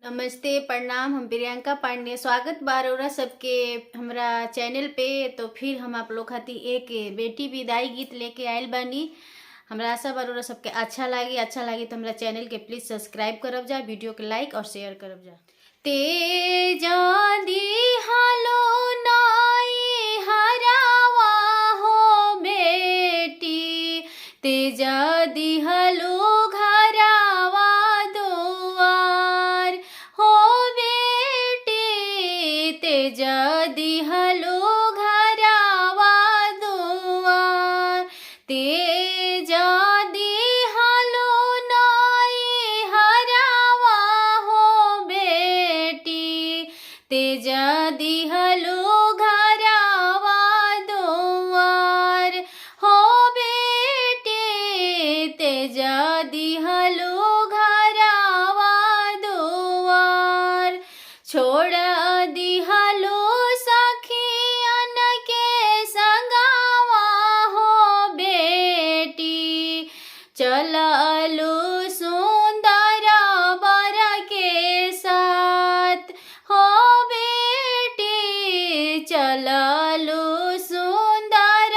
नमस्ते प्रणाम। हम प्रियंका पांडे स्वागत बार सबके हमरा चैनल पे। तो फिर हम आप लोग खातिर एक बेटी विदाई गीत लेके आयल बानी। हमरा आशा बार सबके अच्छा लागी तो हमरा चैनल के प्लीज सब्सक्राइब करब जा, वीडियो के लाइक और शेयर करब जा। तेजा दिहलो नाई हरावा हो बेटी, तेजा दिहलो घरावा दुआर हो बेटी, तेजा दिहलो घरावा दुआर, तेजा दिहलो नाई हरावा हो बेटी, तेजा दिहलो घरावा दुआर हो बेटी, तेजा दिहलो घरावा दुआर, छोड़ दिहलो सखियन के संगवा हो बेटी, चललो सुंदर बर के साथ हो बेटी, चललो सुंदर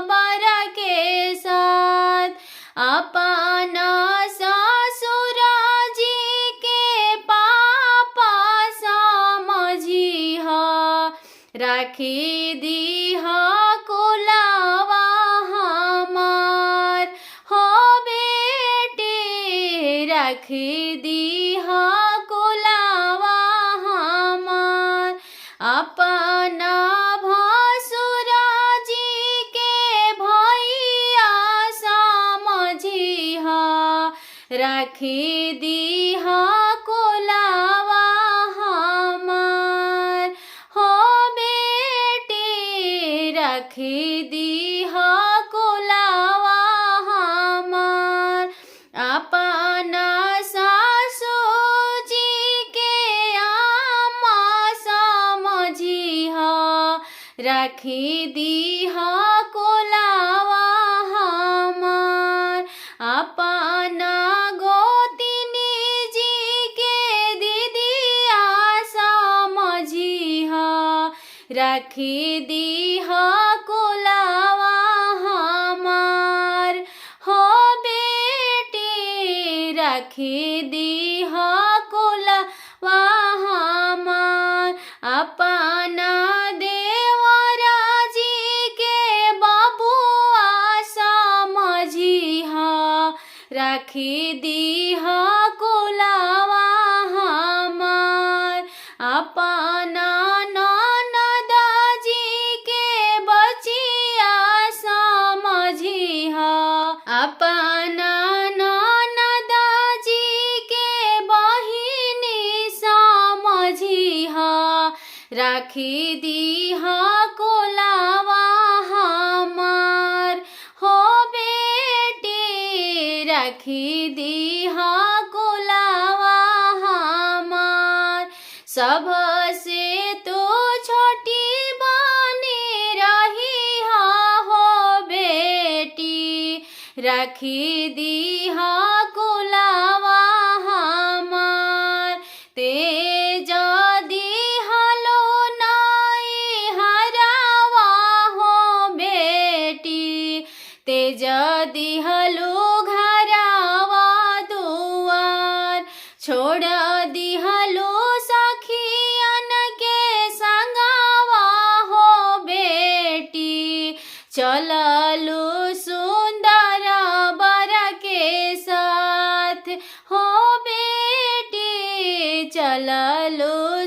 बर के साथ, अपना ससुर जी के पापा समझिहा, राखी दीहा कुलवा हमार हो बेटी, राखी दीहा कुलवा हमार, अपना भसुर जी के भैया समझिहा, राखी दीहा कुलवा हमार हो बेटी, राखी दीहा कुलवा हमार, अपना सासू जी के आमा समझिहा, राखी दीहा कुलवा हमार, अपना गोतिनी जी के दीदिया समझिहा, राखी दीहा कुलवा हमार हो बेटी, राखी दीहा कुलवा हमार, अपना देवरा जी के बबुआ समझिहा, राखी दीहा कुलवा हमार, अपना ननद जी के बचिया समझिहा, अपना ननद जी के बहिनी समझिहा, राखी दीहा कुलवा हमार हो बेटी, राखी दीहा कुलवा हमार, सबसे तो छोटी बनी रही हो बेटी, राखी दीहा कुलवा हमार, तेजा दिहलो नाई हरावा हो बेटी, तेजा दिहलो घरावा दुआर, छोड़ दिहलो सखियन के संगवा हो बेटी, चललो सुंदर बर के साथ हो बेटी, चललो